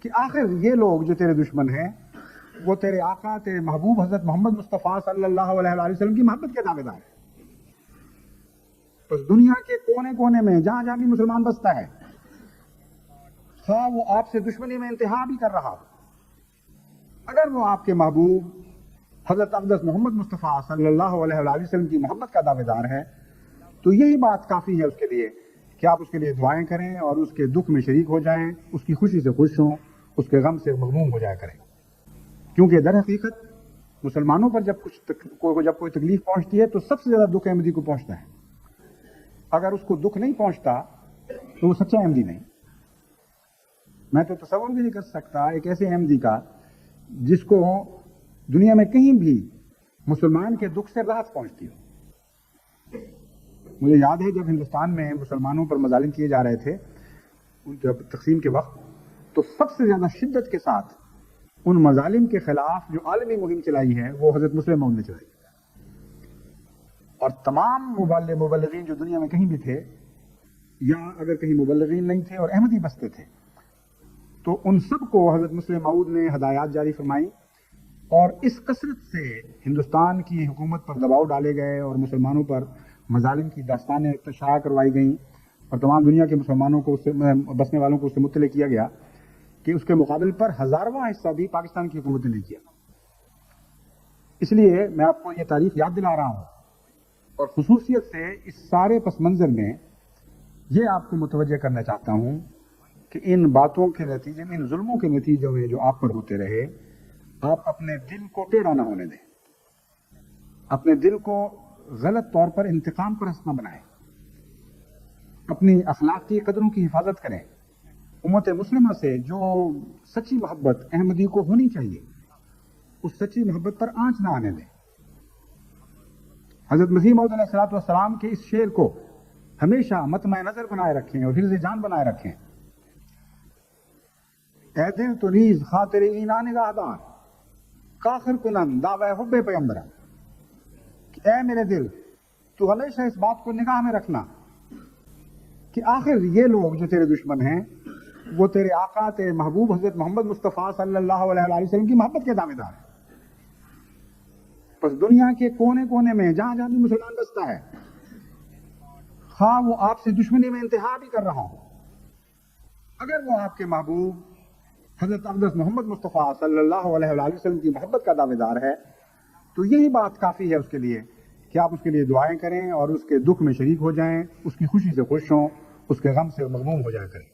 کہ آخر یہ لوگ جو تیرے دشمن ہیں وہ تیرے آقا تیرے محبوب حضرت محمد مصطفیٰ صلی اللہ علیہ وآلہ وسلم کی محبت کے دعوے دار ہیں. بس دنیا کے کونے کونے میں جہاں جہاں بھی مسلمان بستا ہے، خواہ وہ آپ سے دشمنی میں انتہا بھی کر رہا ہو، اگر وہ آپ کے محبوب حضرت اقدس محمد مصطفیٰ صلی اللہ علیہ وآلہ وسلم کی محبت کا دعوے دار ہے، تو یہی بات کافی ہے اس کے لیے کہ آپ اس کے لیے دعائیں کریں اور اس کے دکھ میں شریک ہو جائیں، اس کی خوشی سے خوش ہوں، اس کے غم سے مغموم ہو جایا کریں. کیونکہ در حقیقت مسلمانوں پر جب کوئی تکلیف پہنچتی ہے تو سب سے زیادہ دکھ احمدی کو پہنچتا ہے. اگر اس کو دکھ نہیں پہنچتا تو وہ سچا احمدی نہیں. میں تو تصور بھی نہیں کر سکتا ایک ایسے احمدی کا جس کو دنیا میں کہیں بھی مسلمان کے دکھ سے راحت پہنچتی ہو. مجھے یاد ہے جب ہندوستان میں مسلمانوں پر مظالم کیے جا رہے تھے جب تقسیم کے وقت، تو سب سے زیادہ شدت کے ساتھ ان مظالم کے خلاف جو عالمی مہم چلائی ہے وہ حضرت مسلم موعود نے چلائی. اور تمام مبلغین جو دنیا میں کہیں بھی تھے، یا اگر کہیں مبلغین نہیں تھے اور احمدی بستے تھے، تو ان سب کو حضرت مسلم موعود نے ہدایات جاری فرمائی. اور اس کثرت سے ہندوستان کی حکومت پر دباؤ ڈالے گئے اور مسلمانوں پر مظالم کی داستانیں شائع کروائی گئیں اور تمام دنیا کے مسلمانوں کو اس سے بسنے والوں کو اس سے مطلع کیا گیا کہ اس کے مقابل پر ہزارواں حصہ بھی پاکستان کی حکومت نے نہیں کیا. اس لیے میں آپ کو یہ تاریخ یاد دلا رہا ہوں، اور خصوصیت سے اس سارے پس منظر میں یہ آپ کو متوجہ کرنا چاہتا ہوں کہ ان باتوں کے نتیجے میں، ان ظلموں کے نتیجے میں جو آپ پر ہوتے رہے، آپ اپنے دل کو ٹیڑھا نہ ہونے دیں، اپنے دل کو غلط طور پر انتقام پرست نہ بنائیں، اپنی اخلاقی قدروں کی حفاظت کریں. امت مسلمہ سے جو سچی محبت احمدی کو ہونی چاہیے، اس سچی محبت پر آنچ نہ آنے دیں. حضرت مسیح موعود علیہ السلام کے اس شعر کو ہمیشہ مطمع نظر بنائے رکھیں اور حفظ جان بنائے رکھیں. اے دل تو نیز خاطر اینا نگاہ دار، کاخر کنن دعوی حب پیغمبرہ. اے میرے دل، تو ہمیشہ اس بات کو نگاہ میں رکھنا کہ آخر یہ لوگ جو تیرے دشمن ہیں وہ تیرے آقا تیرے محبوب حضرت محمد مصطفیٰ صلی اللہ علیہ وآلہ وسلم کی محبت کے دعوے دار ہیں. بس دنیا کے کونے کونے میں جہاں جہاں بھی مسلمان بستا ہے، خواہ وہ آپ سے دشمنی میں انتہا بھی کر رہا ہو، اگر وہ آپ کے محبوب حضرت اقدس محمد مصطفیٰ صلی اللہ علیہ وآلہ وسلم کی محبت کا دعوے دار ہے، تو یہی بات کافی ہے اس کے لیے کہ آپ اس کے لیے دعائیں کریں اور اس کے دکھ میں شریک ہو جائیں، اس کی خوشی سے خوش ہوں، اس کے غم سے مغموم ہو جایا کریں.